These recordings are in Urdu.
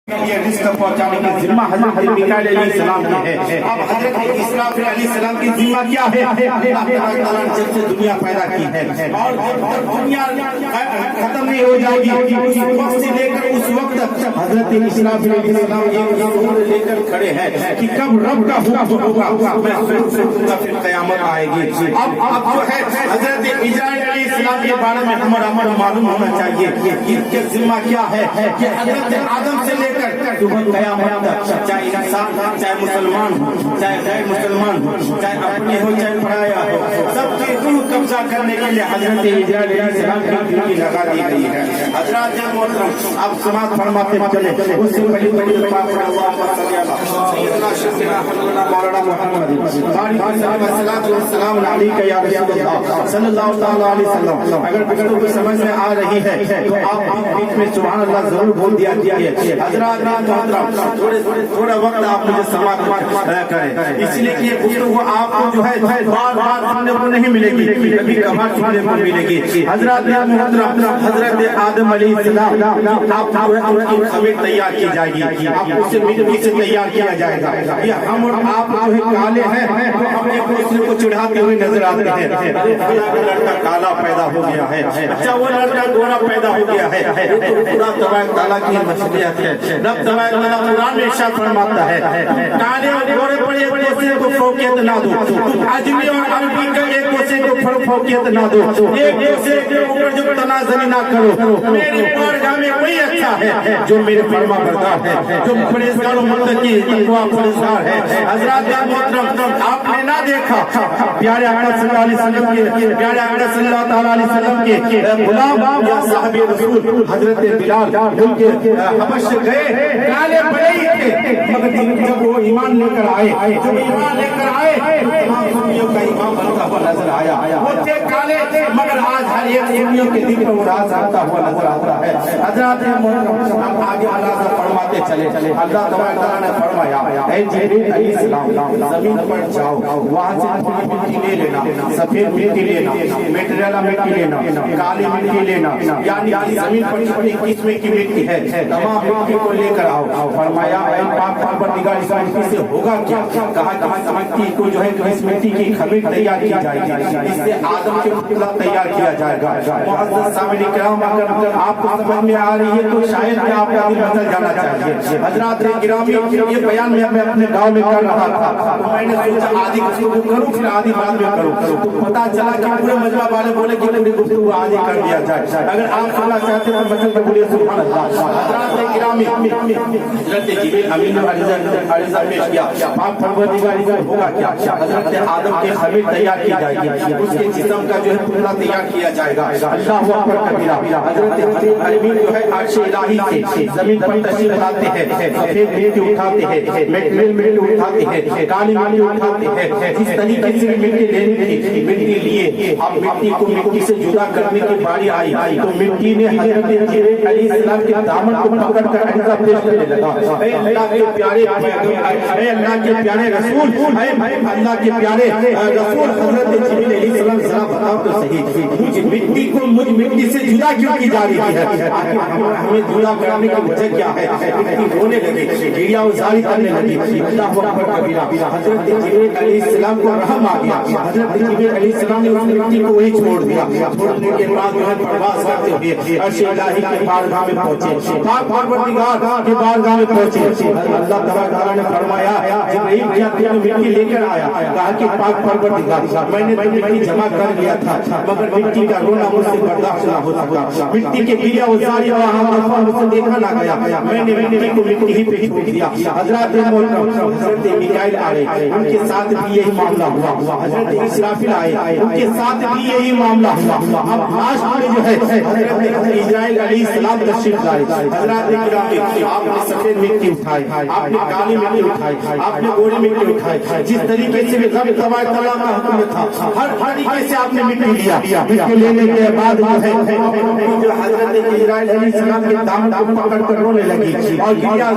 یہ رزق پہنچانے کی ذمہ حضرت میکائیل علیہ السلام کی ہے. اب حضرت اسرافیل علیہ السلام کی ذمہ کیا ہے؟ اللہ تعالیٰ نے جب سے دنیا پیدا کی ہے اور دنیا ختم نہیں ہو جائے گی اس وقت سے لے کر اس وقت حضرت اسرافیل علیہ السلام یہ لے کر کھڑے ہیں کہ کب رب کا حکم ہوگا میں پھر قیامت آئے گی. اب جو ہے حضرت اسرائیل علیہ السلام کے بارے میں ہمارا معلوم ہونا چاہیے کہ ان کے ذمہ کیا ہے کہ حضرت آدم سے لے کر قیامت تک چاہے انسان چاہے مسلمان چاہے غیر مسلمان چاہے اپنے ہو چاہے پڑھایا ہو سب کی روح قبضہ کرنے کے لیے حضرت اسرائیل علیہ السلام کی ڈیوٹی لگا دی گئی ہے. حضرات محترم اب سماعت فرماتے چلے اس سے پہلی مولانا محمد السلام علیکم یا رسول اللہ صلی اللہ تعالی علیہ وسلم. اگر بچوں کو سمجھ میں آ رہی ہے تو آپ بیچ میں سبحان اللہ ضرور بول دیا کیجیے. حضرات تھوڑا وقت آپ مجھے سماعت کریں اس لیے کہ گفتگو آپ کو جو ہے بار بار سننے کو نہیں ملے گی کبھی کبھار سننے کو ملے گی. حضرات محترم حضرت آدم علیہ السلام آپ کی خمیر تیار کی جائے گی آپ اسے مٹی سے تیار کیا جائے گا. یہ ہم اور آپ جو ہے کالے ہیں تو اپنے دوسرے کو چڑھاتے ہوئے نظر آتے ہیں. لڑکا کالا پیدا ہو گیا ہے اچھا وہ لڑکا گورا پیدا ہو گیا ہے خدا تبارک تعالیٰ کی مشیت ہے. رب تبارک تعالیٰ قرآن میں ارشاد فرماتا ہے کالے اور گورے پر ایک دوسرے کو فوقیت نہ دو. تم اجمی اور عربی کا ایک دوسرے کو فوقیت نہ دو. ایک دوسرے کے اوپر جو تنازع نہ کرو. میری بارگاہ میں وہی اچھا ہے جو میرے فرما بردار ہے جو پرہیزگار و متقی تقویٰ پرہیزگار ہے. حضرات محترم آپ نے نہ دیکھا پیارے آقا صلی اللہ علیہ وسلم کے پیارے آقا صلی اللہ تعالی علیہ وسلم کے غلام یا صاحب رسول حضرت بلال ان کے حبش گئے کالے بڑے ہی تھے مگر جب وہ ایمان لے کر آئے تمام سنیوں کا امام بنتا ہوا نظر آیا. وہ تھے کالے مگر آج ہر ایک سنیوں کے دل پر راز آتا ہوا نظر آتا ہے. حضرات ہم آگے اللہ فرماتے چلے اللہ تبارک تعالیٰ نے فرمایا اے جبریل علیہ السلام زمین پر جاؤ وہاں سے مٹی لے لینا سفید مٹی لینا میٹریلا مٹی لینا کالی مٹی لینا یعنی زمین پر جتنی قسم کی مٹی ہے تمام مٹی کو لے کر آؤ. فرمایا اے پاک پروردگار اس مٹی سے ہوگا کیا؟ کہا مٹی کو جو ہے اس مٹی کی خمیر تیار کی جائے گی اس سے آدم کے پتلا تیار کیا جائے گا. معزز سامعین کرام اگر آپ کو سمجھ میں آ رہی ہے تو شاید میں آپ کا دل بدل جانا چاہیے. حضرات گرامی یہ بیان میں اپنے گاؤں میں کر رہا تھا میں نے سوچا آدھی گفتگو کروں پھر آدھی بعد میں کروں تو پتا چلا کہ پورے مجمع والے بولے کہ پوری گفتگو آدھی کر دیا جائے. اگر آپ سننا چاہتے ہیں تو مثلا بولیے سبحان اللہ. حضرات گرامی حضرت جبریل امین علیہ پیش کیا پاک پروردگار ہوگا کیا؟ حضرت آدم کی خمیر تیار کی جائے گی اس کے جسم کا جو ہے پتلا تیار کیا جائے گا. اللہ اکبر کبیرہ. حضرت امین جو ہے عرش الہی سے زمین پر تشریف لاتے ہیں سفید مٹی اٹھاتے ہیں میٹریل مٹی اٹھاتے ہیں کالی مٹی اٹھاتے ہیں. جس طریقے سے مٹی لینی تھی مٹی لیے اب مٹی کو مٹی سے جدا کرنے کی باری آئی تو مٹی نے حضرت جبریل علیہ السلام کے دامن کو پکڑ کر ایسا پیش کرنے لگا اے اللہ کے پیارے اے اللہ کے پیارے رسول اے اللہ کے پیارے رسول حضرت جبریل علیہ السلام ذرا بتاؤ تو صحیح مجھ مٹی کو مجھ مٹی سے جدا کیوں کی جا رہی ہے؟ ہمیں جدا کرنے کی وجہ کیا ہے؟ مٹی رونے لگی گڑیا ازاری کرنے لگی. اللہ اکبر کبیرہ. حضرت جبریل علیہ السلام کو رحم آ گیا. حضرت جبریل علیہ السلام نے اس مٹی کو وہی چھوڑ دیا. چھوڑنے کے بعد جو ہے پرواز کرتے ہوئے عرش الہی کے بارگاہ میں پہنچے پاک پروردگار کے بارگاہ میں پہنچے. اللہ تبارک تعالیٰ نے فرمایا جبریل کیا تم مٹی لے کر آیا؟ کہا کہ پاک پروردگار میں نے مٹی جمع کر لیا تھا مگر مٹی کا رونا مجھ سے برداشت نہ ہو سکا. مٹی کے گڑیا ازاری وہاں مجھ سے دیکھا نہ گیا. میں نے مٹی کو مٹی ہی پہ چھوڑ دیا. حضرات حضرت میکائیل آئے ان کے ساتھ بھی یہی معاملہ ہوا. حضرت اسرافیل آئے ان کے ساتھ بھی یہی معاملہ ہوا. اب لاسٹ میں جو ہے حضرت اسرائیل علیہ السلام تشریف لائے. حضرات گرامی آپ نے سفید مٹی اٹھائی آپ نے کالی مٹی اٹھائی آپ نے گوری مٹی اٹھائی جس طریقے سے رب تبارک تعالیٰ کا حکم تھا ہر طریقے سے آپ نے مٹی لیا. مٹی لینے کے بعد جو حضرت اسرائیل علیہ السلام کے دامن کو پکڑ کر رونے لگی اور گڑیا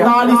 40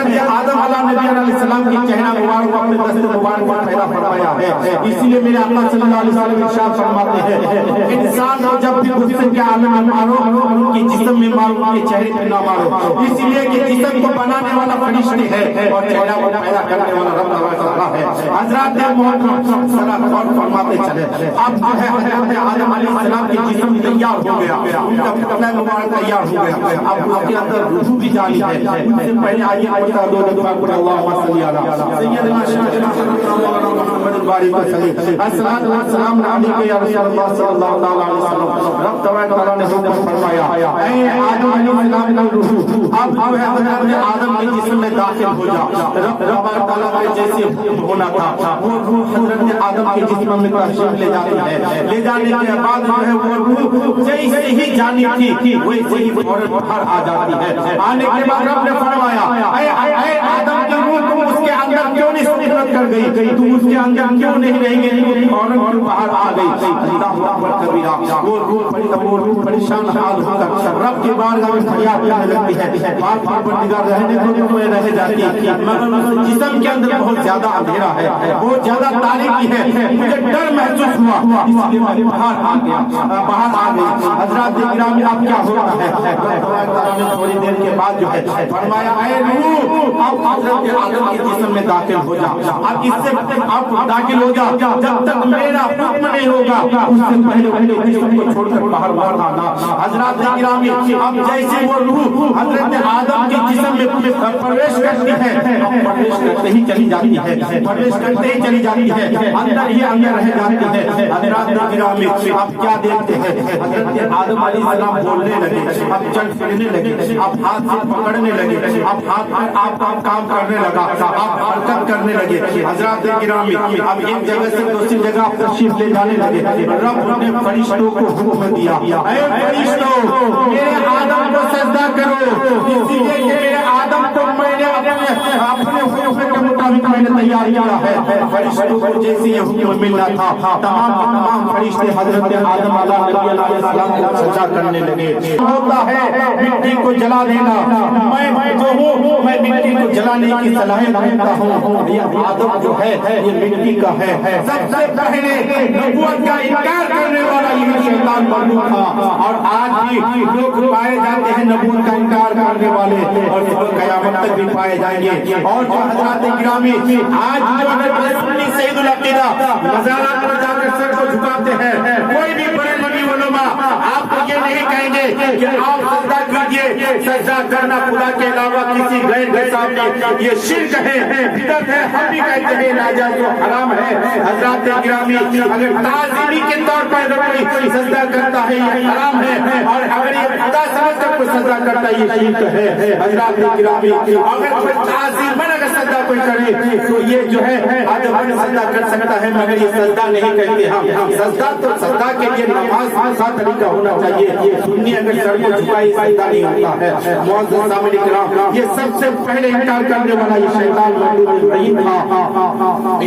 حضرت آدم علیہ السلام کی چہرہ مبارک اپنے دست مبارک پر پیدا فرمایا ہے. اسی لیے میرے آقا صلی اللہ علیہ وسلم ارشاد فرماتے ہیں انسان کو جب بھی غصے کے عالم میں مارو ان کے جسم میں مارو ان کے چہرے پہ نہ مارو. اسی لیے کہ جسم کو بنانے والا فرشتے ہے اور چہرہ کو پیدا کرنے والا رب تعالیٰ ہے. حضرات محترم صلاۃ اور فرماتے چلے اب جو ہے حضرت آدم علیہ السلام کے جسم تیار ہو گیا, ان کا پتلا مبارک تیار ہو گیا, اب آپ کے اندر روح بھی جاری ہے. اس سے پہلے آئیے پڑھتا دو دفعہ پڑھ اللہم صلی علی سیدنا محمد الباری وسلم الصلاۃ والسلام علیک یا رسول اللہ صلی اللہ علیہ وسلم. رب تعالیٰ نے حکم فرمایا اے آدم علیہ السلام کا روح اب جو ہے حضرت آدم کے جسم میں داخل ہو جا. رب تعالیٰ کا جیسے ہونا تھا وہ روح حضرت آدم کے جسم میں تشریف لے جاتی ہے. لے جانے کے بعد جو ہے وہ روح جیسے ہی جانی تھی ویسے ہی فوراً باہر آ جاتی ہے. آنے کے بعد رب نے فرمایا اے آدم کی روح تم اس کے اندر کیوں نہیں سکونت کر گئی, تم اس کے اندر کیوں نہیں رہ گئی, فوراً کیوں باہر آ گئی. اللہ اکبر کبیرہ. وہ روح پریشان حال ہو کر رب کی بارگاہ میں فریاد کرنے لگتی ہے بار بار پروردگار رہنے کو تمہیں رہ جاتی ہے مگر اس جسم کے اندر بہت زیادہ اندھیرا ہے, بہت زیادہ تاریکی ہے, مجھے ڈر محسوس ہوا اس لیے میں باہر آ گیا, باہر آ گئی. حضرات گرامی اب کیا ہو رہا ہے تھوڑی دیر کے بعد جو ہے فرمایا اے روح اب حضرت آدم کے جسم میں داخل ہو جا. اب اس سے اب داخل ہو جا جب تک میرا حکم نہیں ہوگا اس سے پہلے جسم کو چھوڑ کر باہر باہر آنا. حضرات گرامی اب جیسے وہ روح حضرت آدم کے جسم میں پرویش کرتی ہے اب پرویش کرتے ہی چلی جاتی ہے, پرویش کرتے ہی چلی جاتی ہے, اندر ہی اندر رہ جاتی ہے. حضرات گرامی اب کیا دیکھتے ہیں حضرت آدم علیہ السلام بولنے لگے, اب چل پھرنے لگے, اب ہاتھ سے پکڑنے لگے, اب ہاتھ پر آپ کام کرنے لگا, آپ حرکت کرنے لگے. حضرات گرامی اب ایک جگہ سے دوسری جگہ آپ تشریف لے جانے لگے. رب نے فرشتوں کو حکم دیا اے فرشتوں میرے آدم کو سجدہ کرو, اسی لیے کہ میرے آدم کو میں نے اپنے حکم کے مطابق میں نے تیار کیا ہے. فرشتوں کو جیسے یہ حکم ملنا تھا تمام فرشتے حضرت آدم علیہ السلام کو سجدہ کرنے لگے. ہوتا ہے مٹی کو جلا دینا, میں جو ہوں میں مٹی کو جلانے کی صلاحیت رکھتا ہوں. یہ آدم جو ہے یہ مٹی کا ہے. سب سے پہلے نبوت کا انکار کرنے والا یہ شیطان بنو تھا, اور آج بھی لوگ پائے جاتے ہیں نبوت کا انکار کرنے والے, اور قیامت تک بھی پائے جائیں گے. اور جو حضرات گرامی آج جو ہے سنی سید العقیدہ مزارات پر جا کر سر کو جھکاتے ہیں, کوئی بھی بڑے نبی علماء آپ کو یہ نہیں کہیں گے کہ آپ سجدہ کیجئے, سجدہ کرنا خدا کے علاوہ کسی غیر کے سامنے یہ شرک ہے, بدعت ہے. ہم بھی کہتے ہیں ناجائز و حرام ہے. حضرات گرامی اگر تعظیمی کے طور پر کوئی سجدہ کرتا ہے یہ حرام ہے, اور اگر یہ خدا سمجھ کر کوئی سجدہ کرتا ہے یہ شرک ہے. حضرات گرامی اگر کوئی تعظیماً اگر سجدہ کوئی کرے تو یہ جو ہے آدم سجدہ کر سکتا ہے مگر یہ سجدہ نہیں کہتے ہم. سجدہ تو سجدہ کے لیے نماز کا طریقہ ہونا چاہیے. سنی اگر سر کو جھکائے سجدہ نہیں ہوتا ہے. معزز سامعین کرام یہ سب سے پہلے انکار کرنے والا یہ شیطان لعین تھا,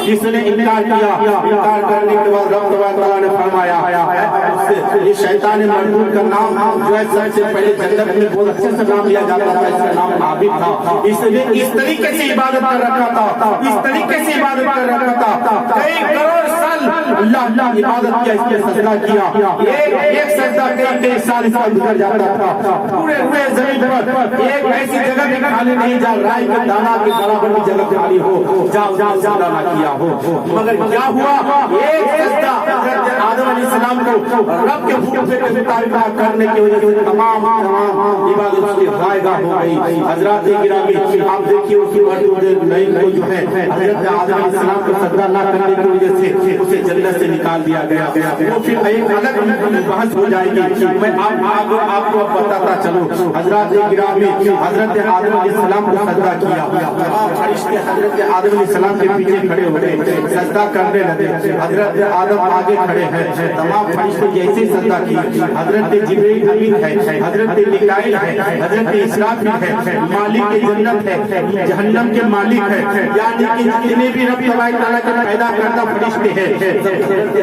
جس نے انکار کیا. انکار کرنے کے بعد رب تعالیٰ نے فرمایا یہ شیطان مردود کا نام جو ہے سب سے پہلے جنت میں بہت اچھے سے نام لیا جاتا تھا, اس کا نام عابد تھا. اس نے اس طریقے سے عبادت کر رکھا تھا, اس طریقے سے عبادت کر رکھا تھا, کئی کروڑ سال اللہ عبادت کیا, اس کے سجدہ کیا. ایک سجدہ کئی سال اس کا گزر جاتا تھا. پورے زمین پر ایک ایسی جگہ بھی خالی نہیں جا رائے کے دانا کے برابر بھی جگہ خالی ہو جہاں سجدہ نہ کیا ہو. مگر کیا ہوا, ایک سجدہ حضرت آدم علیہ السلام کو رب کے حکم سے مطابق کرنے کی وجہ سے تمام عبادت سے غائب ہو گئی. حضرات گرامی آپ دیکھیے اس لعین کو جو ہے حضرت آدم علیہ السلام کو سجدہ نہ کرنے کی وجہ سے اسے جنت سے نکال دیا گیا. وہ پھر ایک الگ بحث ہو جائے گی, میں آپ کو بتاتا چلوں. حضرات گرامی حضرت آدم علیہ السلام کو سجدہ کیا, فرشتے حضرت آدم علیہ السلام کے پیچھے کھڑے ہوئے سجدہ کرنے لگے. حضرت آدم آگے کھڑے ہیں, تمام فرشتے جیسے سجدہ کیے. حضرت جبرائیل امین ہے, حضرت میکائیل ہے, حضرت اسرافیل ہے, مالک جنت ہے, جہنم کے مالک ہے, یعنی کہ جتنے بھی رب تبارک تعالیٰ کے پیدا کردہ فرشتے ہیں